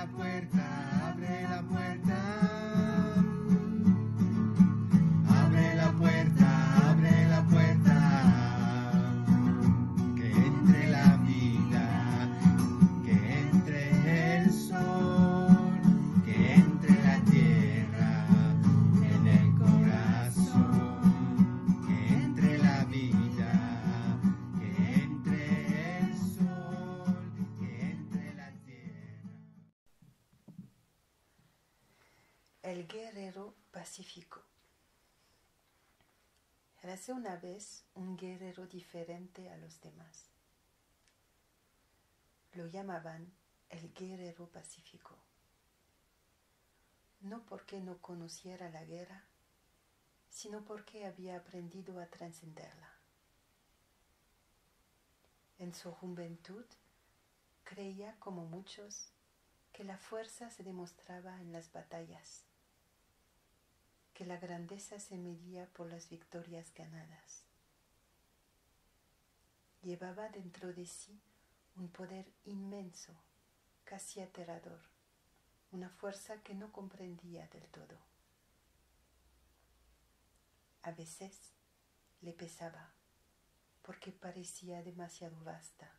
la puerta, abre la puerta. Abre la puerta, abre la puerta. Que entre la vida, que entre el sol, que entre la tierra en el corazón. Que entre la vida, que entre el sol, que entre la tierra. El guerrero pacífico. Érase una vez un guerrero diferente a los demás. Lo llamaban el guerrero pacífico. No porque no conociera la guerra, sino porque había aprendido a trascenderla. En su juventud creía, como muchos, que la fuerza se demostraba en las batallas, que la grandeza se medía por las victorias ganadas. Llevaba dentro de sí un poder inmenso, casi aterrador, una fuerza que no comprendía del todo. A veces le pesaba, porque parecía demasiado vasta,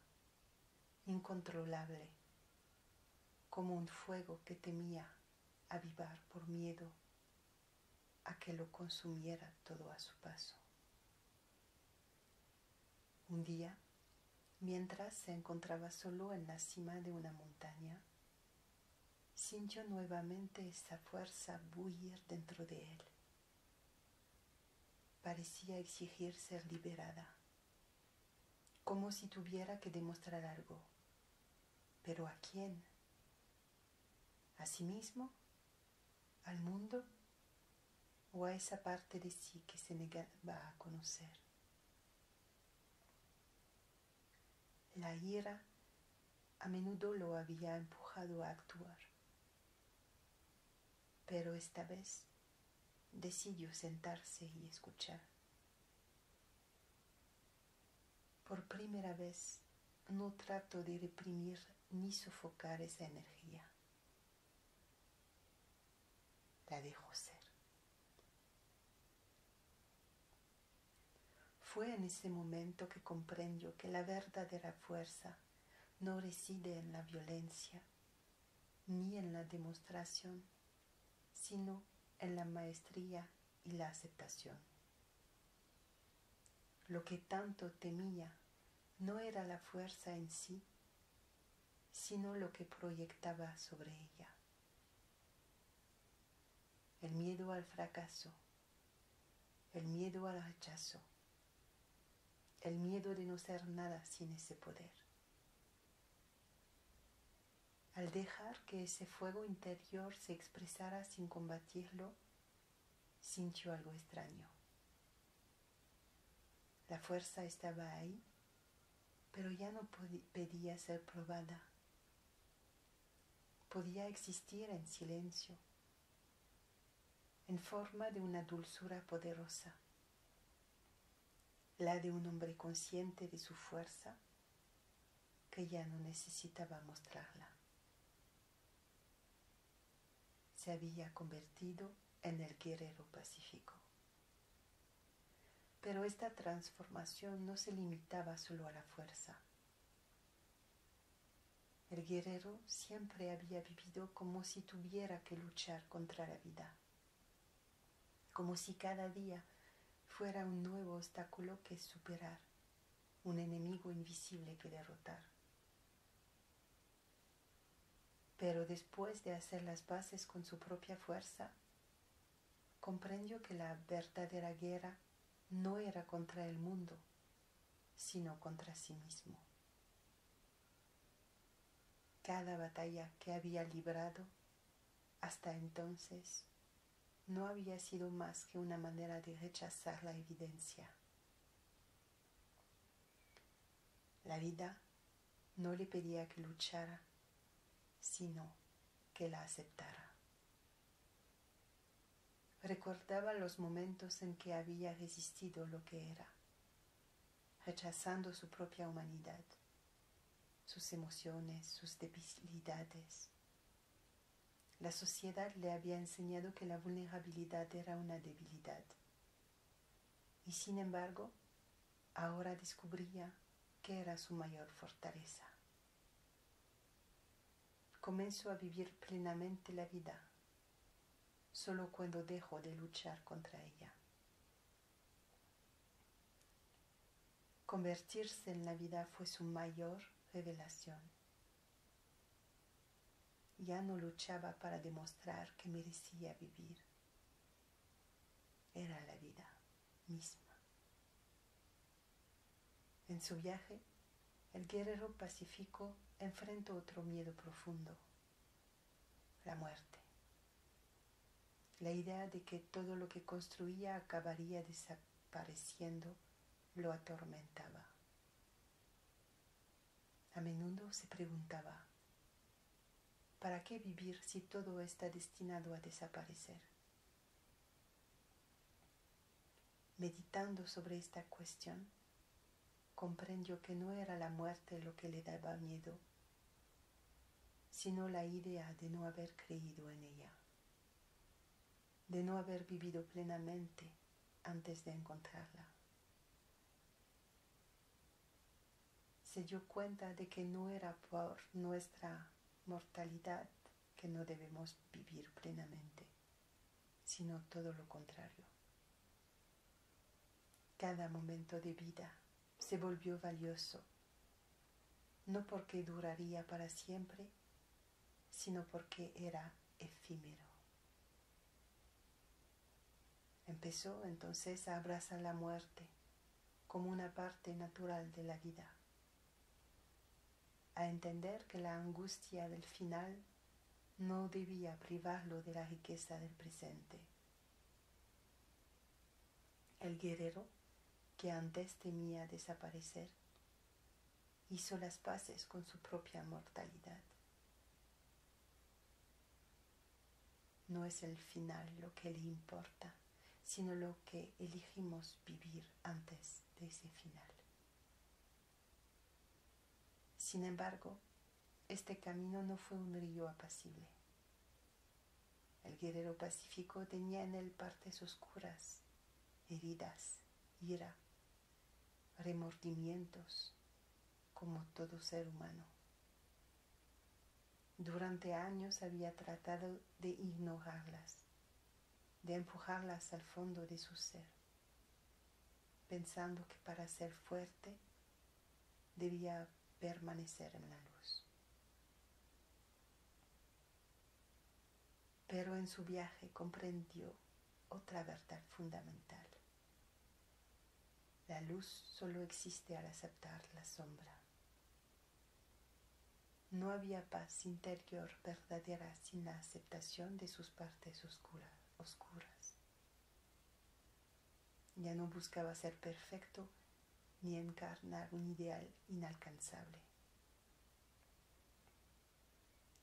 incontrolable, como un fuego que temía avivar por miedo a que lo consumiera todo a su paso. Un día, mientras se encontraba solo en la cima de una montaña, sintió nuevamente esa fuerza bullir dentro de él. Parecía exigir ser liberada, como si tuviera que demostrar algo. ¿Pero a quién? ¿A sí mismo? ¿Al mundo? ¿O a esa parte de sí que se negaba a conocer? La ira a menudo lo había empujado a actuar, pero esta vez decidió sentarse y escuchar. Por primera vez no trató de reprimir ni sofocar esa energía. La dejó ser. Fue en ese momento que comprendió que la verdadera fuerza no reside en la violencia ni en la demostración, sino en la maestría y la aceptación. Lo que tanto temía no era la fuerza en sí, sino lo que proyectaba sobre ella. El miedo al fracaso, el miedo al rechazo, el miedo de no ser nada sin ese poder. Al dejar que ese fuego interior se expresara sin combatirlo, sintió algo extraño. La fuerza estaba ahí, pero ya no pedía ser probada. Podía existir en silencio, en forma de una dulzura poderosa, la de un hombre consciente de su fuerza que ya no necesitaba mostrarla. Se había convertido en el guerrero pacífico. Pero esta transformación no se limitaba solo a la fuerza. El guerrero siempre había vivido como si tuviera que luchar contra la vida, como si cada día fuera un nuevo obstáculo que superar, un enemigo invisible que derrotar. Pero después de hacer las paces con su propia fuerza, comprendió que la verdadera guerra no era contra el mundo, sino contra sí mismo. Cada batalla que había librado hasta entonces no había sido más que una manera de rechazar la evidencia. La vida no le pedía que luchara, sino que la aceptara. Recordaba los momentos en que había resistido lo que era, rechazando su propia humanidad, sus emociones, sus debilidades, La sociedad le había enseñado que la vulnerabilidad era una debilidad. Y sin embargo, ahora descubría que era su mayor fortaleza. Comenzó a vivir plenamente la vida, solo cuando dejó de luchar contra ella. Convertirse en la vida fue su mayor revelación. Ya no luchaba para demostrar que merecía vivir. Era la vida misma. En su viaje, el guerrero pacífico enfrentó otro miedo profundo, la muerte. La idea de que todo lo que construía acabaría desapareciendo lo atormentaba. A menudo se preguntaba, ¿para qué vivir si todo está destinado a desaparecer? Meditando sobre esta cuestión, comprendió que no era la muerte lo que le daba miedo, sino la idea de no haber creído en ella, de no haber vivido plenamente antes de encontrarla. Se dio cuenta de que no era por nuestra mortalidad que no debemos vivir plenamente, sino todo lo contrario. Cada momento de vida se volvió valioso, no porque duraría para siempre, sino porque era efímero. Empezó entonces a abrazar la muerte como una parte natural de la vida, a entender que la angustia del final no debía privarlo de la riqueza del presente. El guerrero, que antes temía desaparecer, hizo las paces con su propia mortalidad. No es el final lo que le importa, sino lo que elegimos vivir antes de ese final. Sin embargo, este camino no fue un río apacible. El guerrero pacífico tenía en él partes oscuras, heridas, ira, remordimientos, como todo ser humano. Durante años había tratado de ignorarlas, de empujarlas al fondo de su ser, pensando que para ser fuerte debía permanecer en la luz. Pero en su viaje comprendió otra verdad fundamental. La luz solo existe al aceptar la sombra. No había paz interior verdadera sin la aceptación de sus partes oscuras. Ya no buscaba ser perfecto ni encarnar un ideal inalcanzable.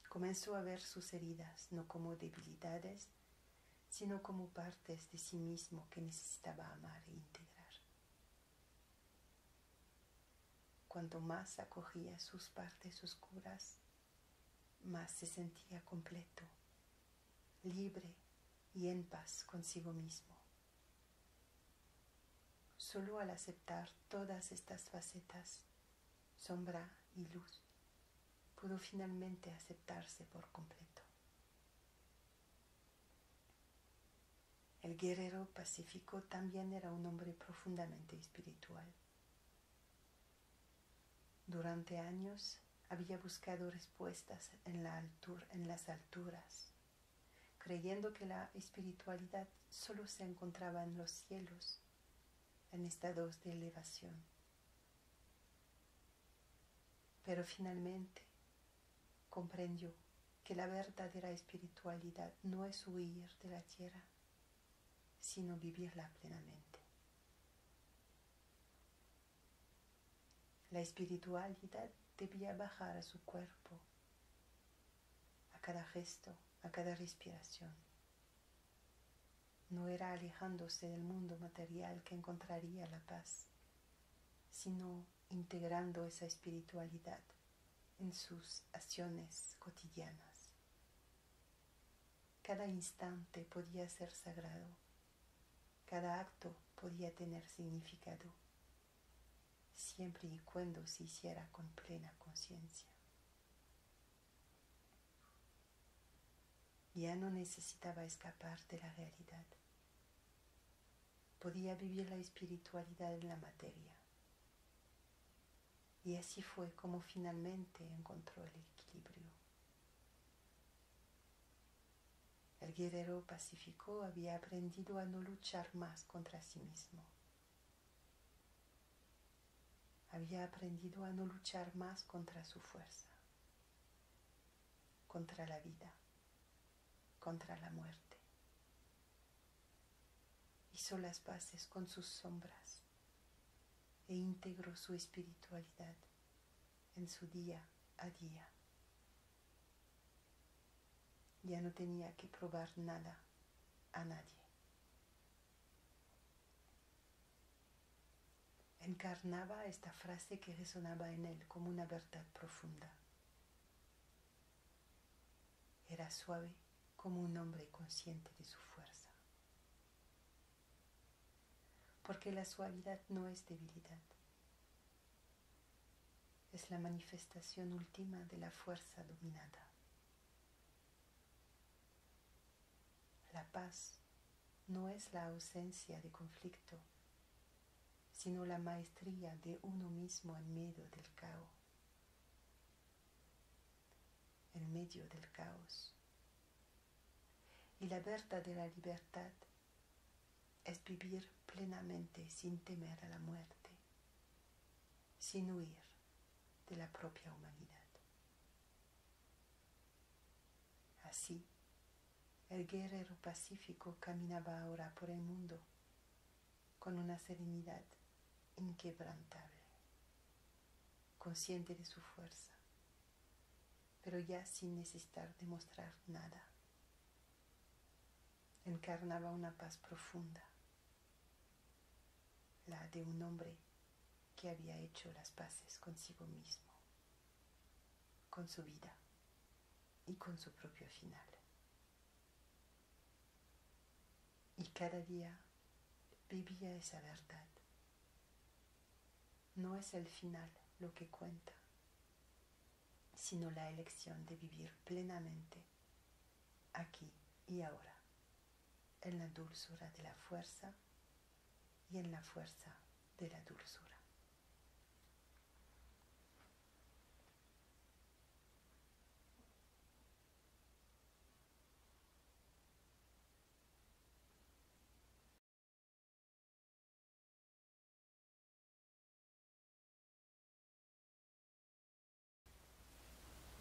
Comenzó a ver sus heridas no como debilidades, sino como partes de sí mismo que necesitaba amar e integrar. Cuanto más acogía sus partes oscuras, más se sentía completo, libre y en paz consigo mismo. Solo al aceptar todas estas facetas, sombra y luz, pudo finalmente aceptarse por completo. El guerrero pacífico también era un hombre profundamente espiritual. Durante años había buscado respuestas en las alturas, creyendo que la espiritualidad solo se encontraba en los cielos, en estados de elevación. Pero finalmente comprendió que la verdadera espiritualidad no es huir de la tierra, sino vivirla plenamente. La espiritualidad debía bajar a su cuerpo, a cada gesto, a cada respiración. No era alejándose del mundo material que encontraría la paz, sino integrando esa espiritualidad en sus acciones cotidianas. Cada instante podía ser sagrado, cada acto podía tener significado, siempre y cuando se hiciera con plena conciencia. Ya no necesitaba escapar de la realidad. Podía vivir la espiritualidad en la materia. Y así fue como finalmente encontró el equilibrio. El guerrero pacífico había aprendido a no luchar más contra sí mismo. Había aprendido a no luchar más contra su fuerza, contra la vida, contra la muerte. Hizo las paces con sus sombras e integró su espiritualidad en su día a día. Ya no tenía que probar nada a nadie. Encarnaba esta frase que resonaba en él como una verdad profunda. Era suave como un hombre consciente de su fuerza. Porque la suavidad no es debilidad. Es la manifestación última de la fuerza dominada. La paz no es la ausencia de conflicto, sino la maestría de uno mismo en medio del caos. En medio del caos. Y la verdadera libertad es vivir plenamente sin temer a la muerte, sin huir de la propia humanidad. Así, el guerrero pacífico caminaba ahora por el mundo con una serenidad inquebrantable, consciente de su fuerza, pero ya sin necesitar demostrar nada. Encarnaba una paz profunda, la de un hombre que había hecho las paces consigo mismo, con su vida y con su propio final. Y cada día vivía esa verdad. No es el final lo que cuenta, sino la elección de vivir plenamente aquí y ahora, en la dulzura de la fuerza y en la fuerza de la dulzura.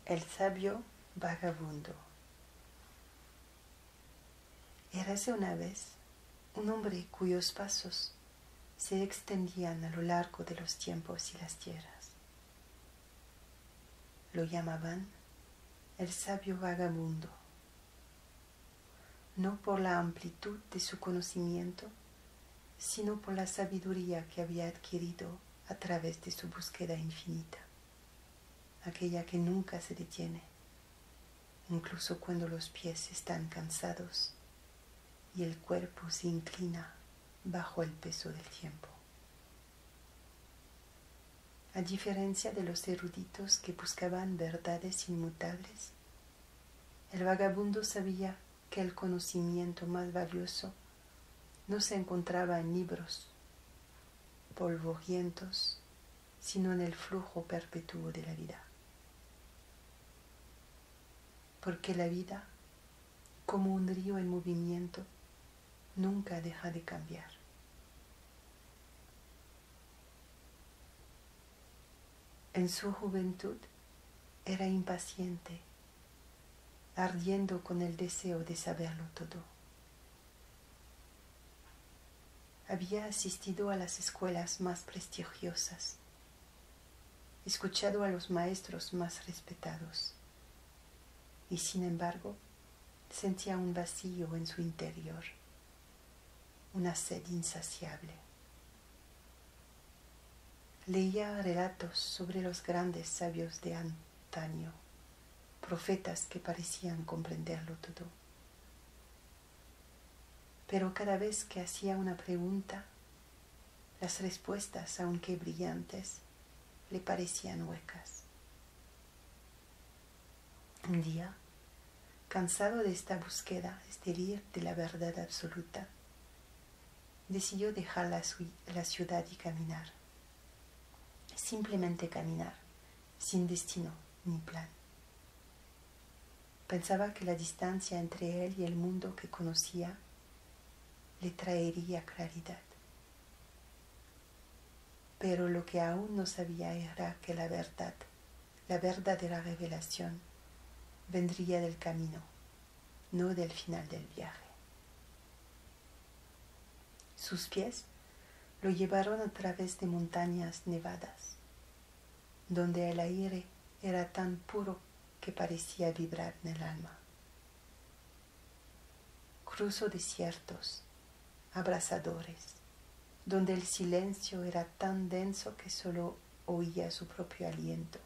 El sabio vagabundo. Érase una vez un hombre cuyos pasos se extendían a lo largo de los tiempos y las tierras. Lo llamaban el sabio vagabundo, no por la amplitud de su conocimiento, sino por la sabiduría que había adquirido a través de su búsqueda infinita, aquella que nunca se detiene, incluso cuando los pies están cansados y el cuerpo se inclina bajo el peso del tiempo. A diferencia de los eruditos que buscaban verdades inmutables, el vagabundo sabía que el conocimiento más valioso no se encontraba en libros polvorientos, sino en el flujo perpetuo de la vida. Porque la vida, como un río en movimiento, nunca deja de cambiar. En su juventud era impaciente, ardiendo con el deseo de saberlo todo. Había asistido a las escuelas más prestigiosas, escuchado a los maestros más respetados, y sin embargo sentía un vacío en su interior, una sed insaciable. Leía relatos sobre los grandes sabios de antaño, profetas que parecían comprenderlo todo, pero cada vez que hacía una pregunta, las respuestas, aunque brillantes, le parecían huecas. Un día, cansado de esta búsqueda estéril de la verdad absoluta, decidió dejar la ciudad y caminar. Simplemente caminar, sin destino ni plan. Pensaba que la distancia entre él y el mundo que conocía le traería claridad. Pero lo que aún no sabía era que la verdadera revelación, vendría del camino, no del final del viaje. Sus pies lo llevaron a través de montañas nevadas, donde el aire era tan puro que parecía vibrar en el alma. Cruzó desiertos, abrasadores, donde el silencio era tan denso que solo oía su propio aliento.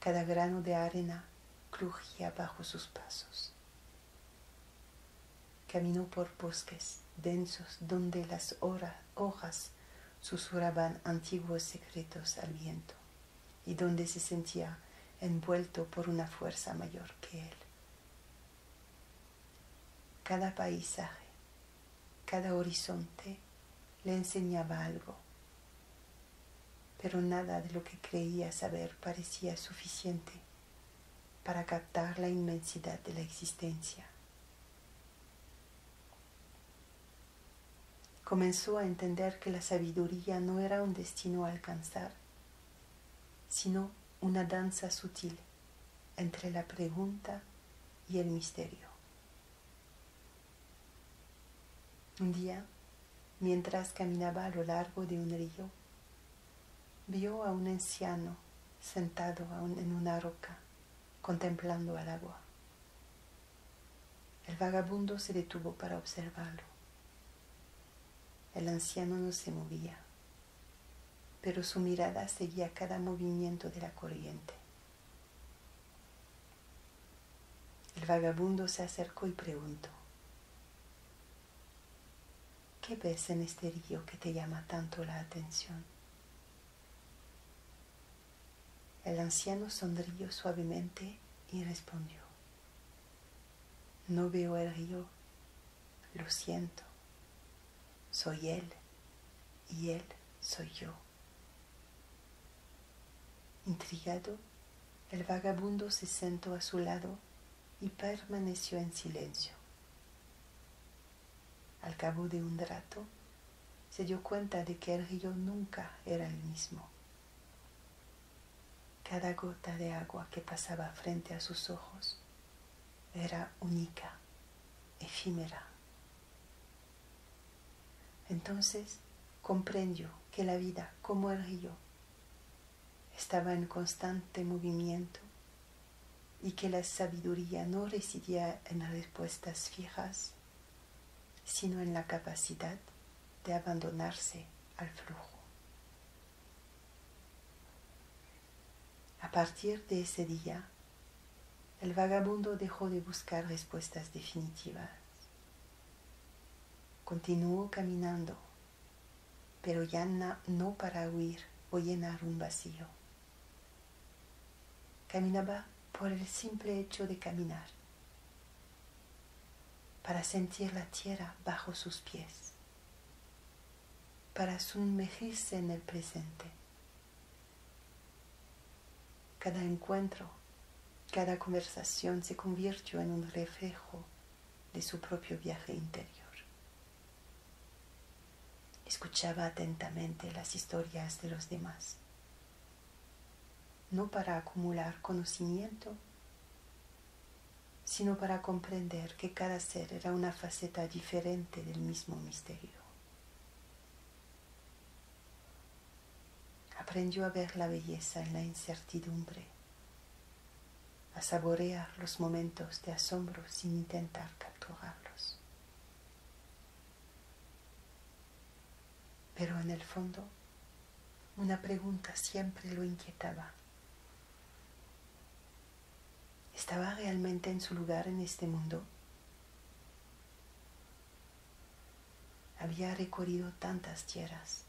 Cada grano de arena crujía bajo sus pasos. Caminó por bosques densos donde las hojas susurraban antiguos secretos al viento y donde se sentía envuelto por una fuerza mayor que él. Cada paisaje, cada horizonte le enseñaba algo, pero nada de lo que creía saber parecía suficiente para captar la inmensidad de la existencia. Comenzó a entender que la sabiduría no era un destino a alcanzar, sino una danza sutil entre la pregunta y el misterio. Un día, mientras caminaba a lo largo de un río, vio a un anciano sentado en una roca, contemplando al agua. El vagabundo se detuvo para observarlo. El anciano no se movía, pero su mirada seguía cada movimiento de la corriente. El vagabundo se acercó y preguntó: ¿qué ves en este río que te llama tanto la atención? El anciano sonrió suavemente y respondió: no veo el río, lo siento. Soy él y él soy yo. Intrigado, el vagabundo se sentó a su lado y permaneció en silencio. Al cabo de un rato, se dio cuenta de que el río nunca era el mismo. Cada gota de agua que pasaba frente a sus ojos era única, efímera. Entonces comprendió que la vida, como el río, estaba en constante movimiento y que la sabiduría no residía en respuestas fijas, sino en la capacidad de abandonarse al flujo. A partir de ese día, el vagabundo dejó de buscar respuestas definitivas. Continuó caminando, pero ya no para huir o llenar un vacío. Caminaba por el simple hecho de caminar, para sentir la tierra bajo sus pies, para sumergirse en el presente. Cada encuentro, cada conversación se convirtió en un reflejo de su propio viaje interior. Escuchaba atentamente las historias de los demás, no para acumular conocimiento, sino para comprender que cada ser era una faceta diferente del mismo misterio. Aprendió a ver la belleza en la incertidumbre, a saborear los momentos de asombro sin intentar capturarlos. Pero en el fondo, una pregunta siempre lo inquietaba. ¿Estaba realmente en su lugar en este mundo? Había recorrido tantas tierras,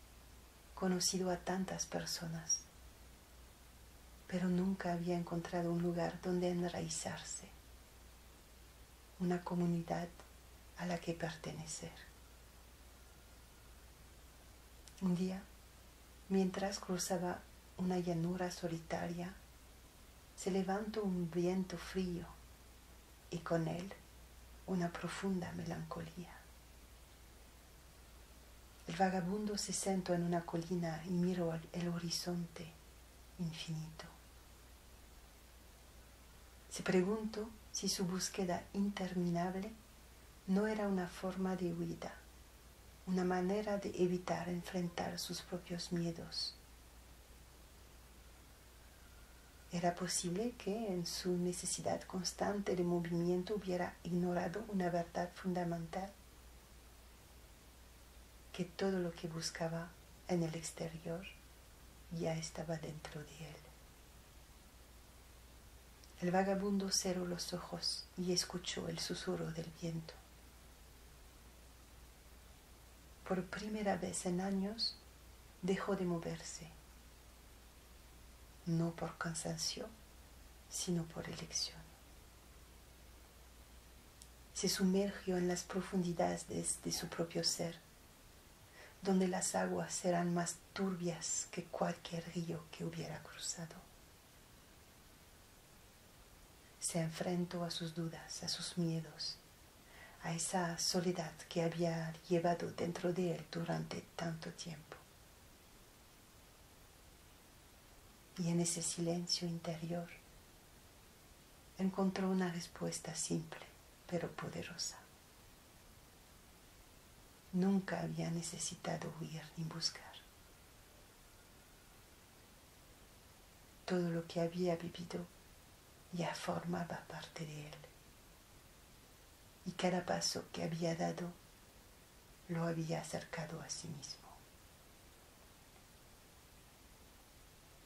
conocido a tantas personas, pero nunca había encontrado un lugar donde enraizarse, una comunidad a la que pertenecer. Un día, mientras cruzaba una llanura solitaria, se levantó un viento frío y con él una profunda melancolía. El vagabundo se sentó en una colina y miró el horizonte infinito. Se preguntó si su búsqueda interminable no era una forma de huida, una manera de evitar enfrentar sus propios miedos. ¿Era posible que en su necesidad constante de movimiento hubiera ignorado una verdad fundamental? Que todo lo que buscaba en el exterior ya estaba dentro de él. El vagabundo cerró los ojos y escuchó el susurro del viento. Por primera vez en años dejó de moverse, no por cansancio, sino por elección. Se sumergió en las profundidades de su propio ser, donde las aguas eran más turbias que cualquier río que hubiera cruzado. Se enfrentó a sus dudas, a sus miedos, a esa soledad que había llevado dentro de él durante tanto tiempo. Y en ese silencio interior encontró una respuesta simple pero poderosa. Nunca había necesitado huir ni buscar. Todo lo que había vivido ya formaba parte de él. Y cada paso que había dado lo había acercado a sí mismo.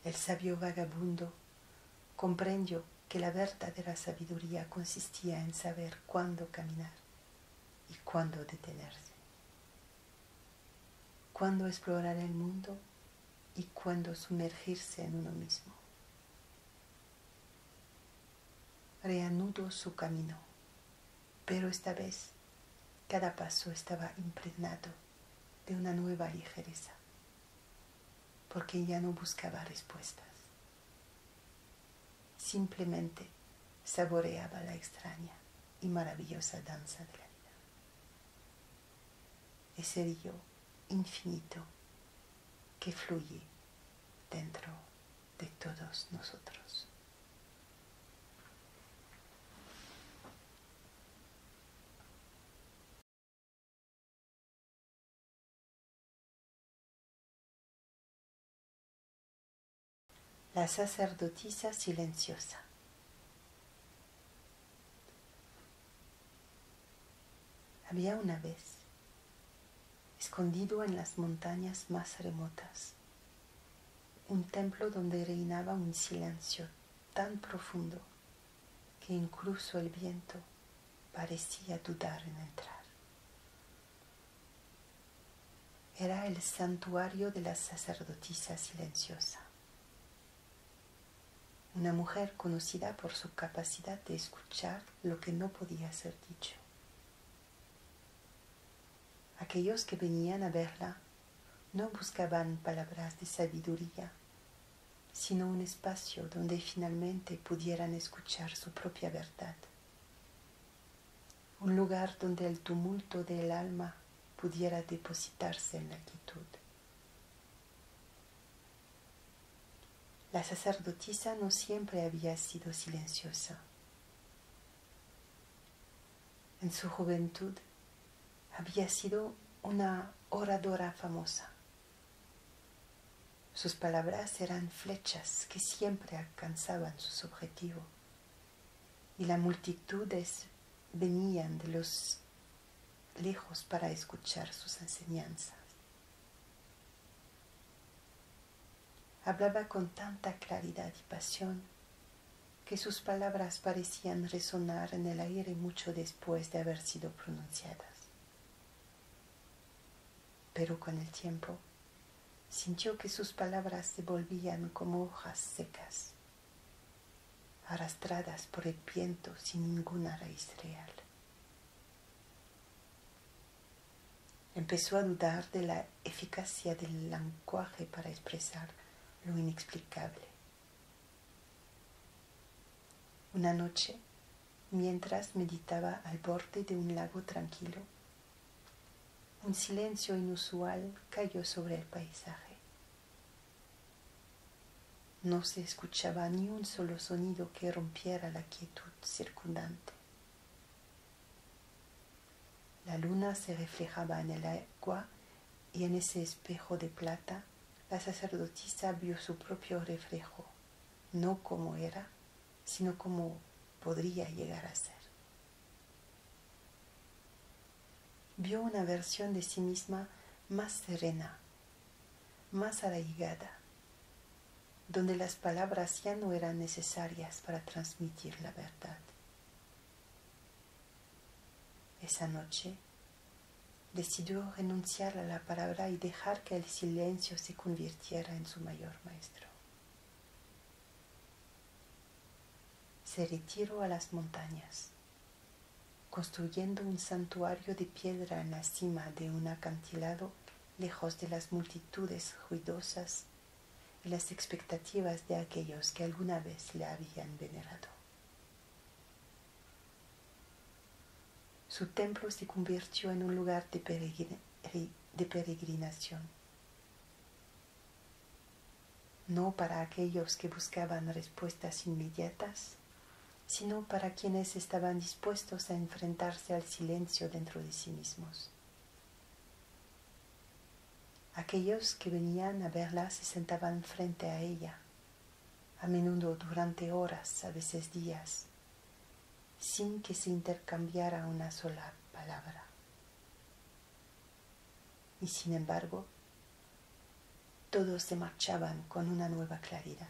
El sabio vagabundo comprendió que la verdadera sabiduría consistía en saber cuándo caminar y cuándo detenerse, cuándo explorar el mundo y cuándo sumergirse en uno mismo. Reanudó su camino, pero esta vez cada paso estaba impregnado de una nueva ligereza, porque ya no buscaba respuestas. Simplemente saboreaba la extraña y maravillosa danza de la vida. Ese río infinito que fluye dentro de todos nosotros. La sacerdotisa silenciosa. Había una vez, escondido en las montañas más remotas, un templo donde reinaba un silencio tan profundo que incluso el viento parecía dudar en entrar. Era el santuario de la sacerdotisa silenciosa, una mujer conocida por su capacidad de escuchar lo que no podía ser dicho. Aquellos que venían a verla no buscaban palabras de sabiduría, sino un espacio donde finalmente pudieran escuchar su propia verdad. Un lugar donde el tumulto del alma pudiera depositarse en la quietud. La sacerdotisa no siempre había sido silenciosa. En su juventud había sido una oradora famosa. Sus palabras eran flechas que siempre alcanzaban sus objetivos, y las multitudes venían de los lejos para escuchar sus enseñanzas. Hablaba con tanta claridad y pasión que sus palabras parecían resonar en el aire mucho después de haber sido pronunciadas. pero con el tiempo sintió que sus palabras se volvían como hojas secas, arrastradas por el viento sin ninguna raíz real. Empezó a dudar de la eficacia del lenguaje para expresar lo inexplicable. Una noche, mientras meditaba al borde de un lago tranquilo, un silencio inusual cayó sobre el paisaje. No se escuchaba ni un solo sonido que rompiera la quietud circundante. La luna se reflejaba en el agua y en ese espejo de plata la sacerdotisa vio su propio reflejo, no como era, sino como podría llegar a ser. Vio una versión de sí misma más serena, más arraigada, donde las palabras ya no eran necesarias para transmitir la verdad. Esa noche decidió renunciar a la palabra y dejar que el silencio se convirtiera en su mayor maestro. Se retiró a las montañas, construyendo un santuario de piedra en la cima de un acantilado lejos de las multitudes ruidosas y las expectativas de aquellos que alguna vez le habían venerado. Su templo se convirtió en un lugar de peregrinación, no para aquellos que buscaban respuestas inmediatas, sino para quienes estaban dispuestos a enfrentarse al silencio dentro de sí mismos. Aquellos que venían a verla se sentaban frente a ella, a menudo durante horas, a veces días, sin que se intercambiara una sola palabra. Y sin embargo, todos se marchaban con una nueva claridad,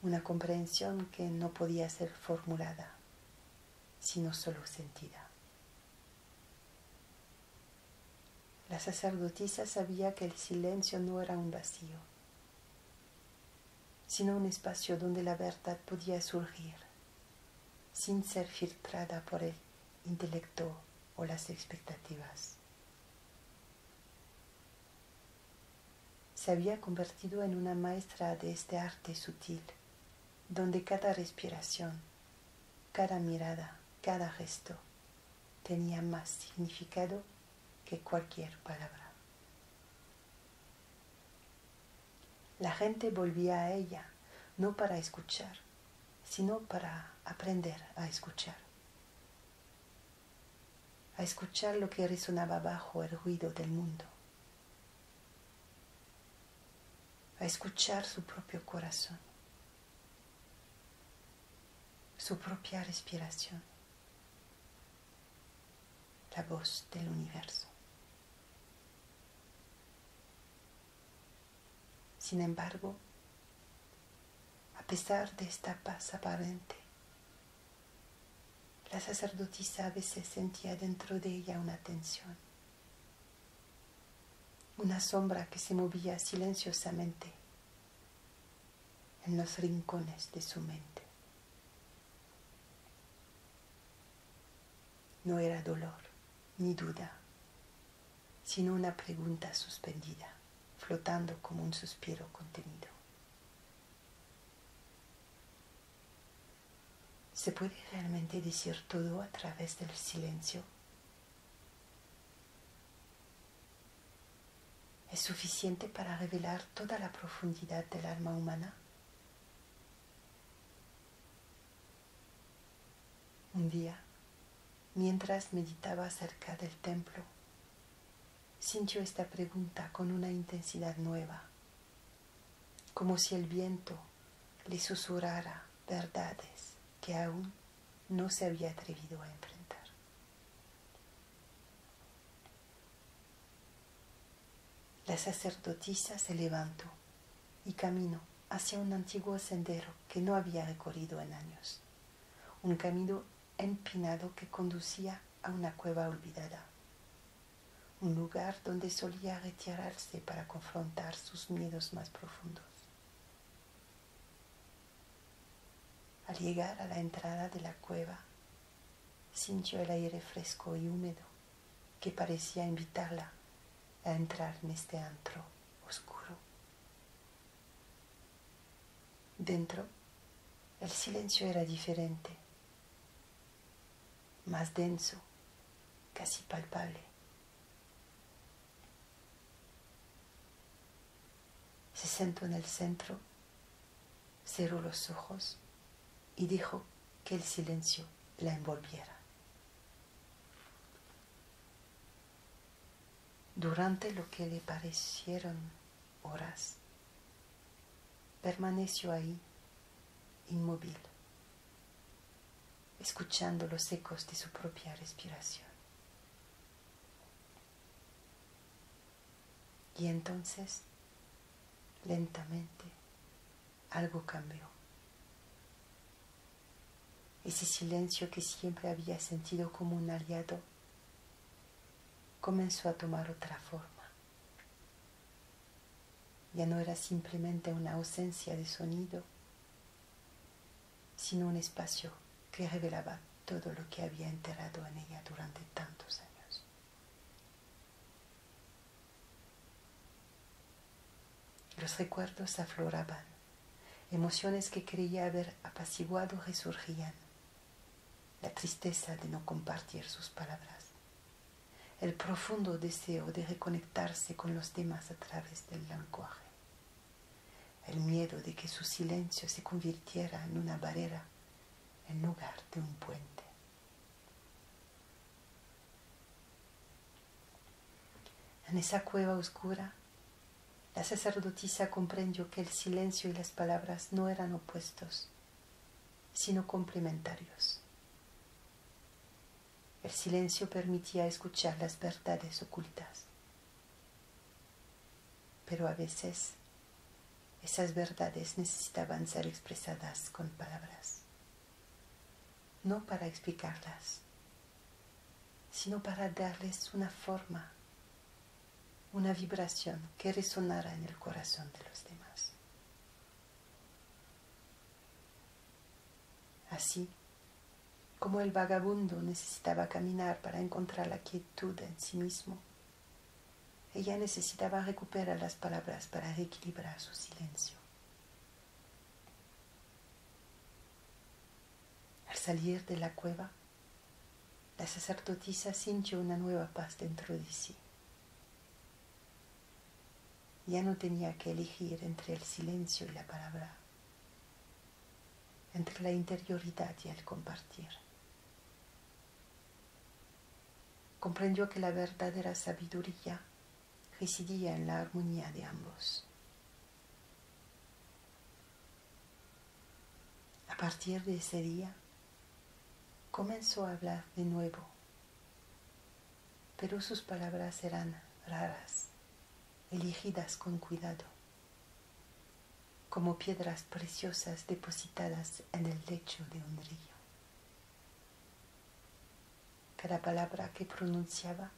una comprensión que no podía ser formulada, sino solo sentida. La sacerdotisa sabía que el silencio no era un vacío, sino un espacio donde la verdad podía surgir, sin ser filtrada por el intelecto o las expectativas. Se había convertido en una maestra de este arte sutil, donde cada respiración, cada mirada, cada gesto tenía más significado que cualquier palabra. La gente volvía a ella, no para escuchar, sino para aprender a escuchar lo que resonaba bajo el ruido del mundo, a escuchar su propio corazón, su propia respiración, la voz del universo. Sin embargo, a pesar de esta paz aparente, la sacerdotisa a veces sentía dentro de ella una tensión, una sombra que se movía silenciosamente en los rincones de su mente. No era dolor ni duda, sino una pregunta suspendida, flotando como un suspiro contenido. ¿Se puede realmente decir todo a través del silencio? ¿Es suficiente para revelar toda la profundidad del alma humana? Un día, mientras meditaba cerca del templo, sintió esta pregunta con una intensidad nueva, como si el viento le susurrara verdades que aún no se había atrevido a enfrentar. La sacerdotisa se levantó y caminó hacia un antiguo sendero que no había recorrido en años, un camino empinado que conducía a una cueva olvidada, un lugar donde solía retirarse para confrontar sus miedos más profundos. Al llegar a la entrada de la cueva, sintió el aire fresco y húmedo que parecía invitarla a entrar en este antro oscuro. Dentro, el silencio era diferente, más denso, casi palpable. Se sentó en el centro, cerró los ojos y dejó que el silencio la envolviera. Durante lo que le parecieron horas, permaneció ahí, inmóvil, escuchando los ecos de su propia respiración. Y entonces, lentamente, algo cambió. Ese silencio que siempre había sentido como un aliado comenzó a tomar otra forma. Ya no era simplemente una ausencia de sonido, sino un espacio que revelaba todo lo que había enterrado en ella durante tantos años. Los recuerdos afloraban, emociones que creía haber apaciguado resurgían, la tristeza de no compartir sus palabras, el profundo deseo de reconectarse con los demás a través del lenguaje, el miedo de que su silencio se convirtiera en una barrera en lugar de un puente. En esa cueva oscura, la sacerdotisa comprendió que el silencio y las palabras no eran opuestos, sino complementarios. El silencio permitía escuchar las verdades ocultas, pero a veces esas verdades necesitaban ser expresadas con palabras, no para explicarlas, sino para darles una forma, una vibración que resonara en el corazón de los demás. Así, como el vagabundo necesitaba caminar para encontrar la quietud en sí mismo, ella necesitaba recuperar las palabras para reequilibrar su silencio. Al salir de la cueva, la sacerdotisa sintió una nueva paz dentro de sí. Ya no tenía que elegir entre el silencio y la palabra, entre la interioridad y el compartir. Comprendió que la verdadera sabiduría residía en la armonía de ambos. A partir de ese día, comenzó a hablar de nuevo, pero sus palabras eran raras, elegidas con cuidado, como piedras preciosas depositadas en el lecho de un río. Cada palabra que pronunciaba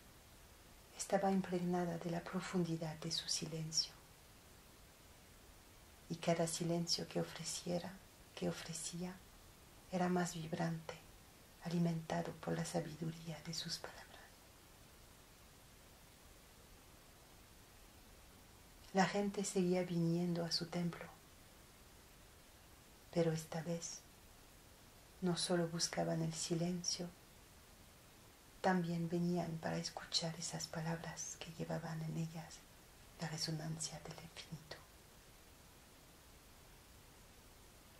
estaba impregnada de la profundidad de su silencio, y cada silencio que ofrecía era más vibrante, alimentado por la sabiduría de sus palabras. La gente seguía viniendo a su templo, pero esta vez no solo buscaban el silencio, también venían para escuchar esas palabras que llevaban en ellas la resonancia del infinito.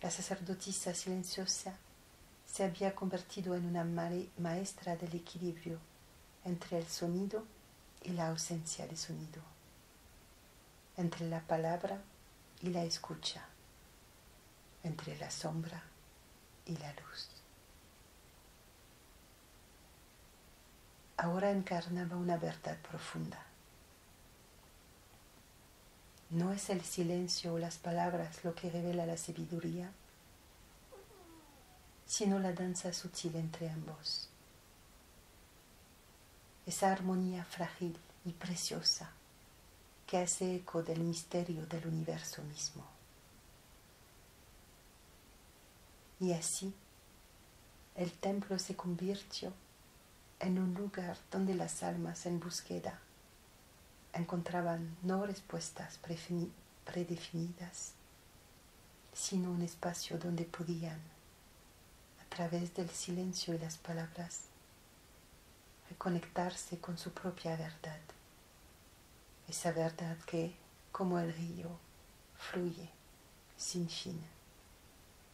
La sacerdotisa silenciosa se había convertido en una maestra del equilibrio entre el sonido y la ausencia de sonido, entre la palabra y la escucha, entre la sombra y la luz. Ahora encarnaba una verdad profunda. ¿No es el silencio o las palabras lo que revela la sabiduría, sino la danza sutil entre ambos? Esa armonía frágil y preciosa que hace eco del misterio del universo mismo. Y así, el templo se convirtió en un lugar donde las almas en búsqueda encontraban no respuestas predefinidas, sino un espacio donde podían, a través del silencio y las palabras, reconectarse con su propia verdad, esa verdad que, como el río, fluye sin fin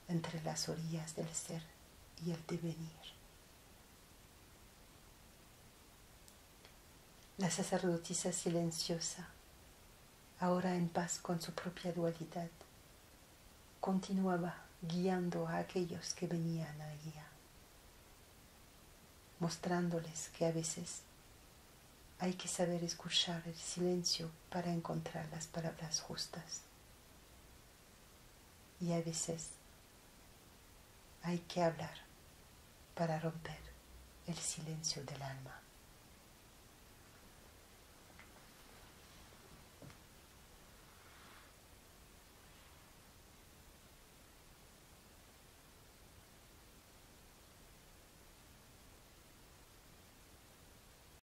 entre las orillas del ser y el devenir. La sacerdotisa silenciosa, ahora en paz con su propia dualidad, continuaba guiando a aquellos que venían a ella, mostrándoles que a veces hay que saber escuchar el silencio para encontrar las palabras justas, y a veces hay que hablar para romper el silencio del alma.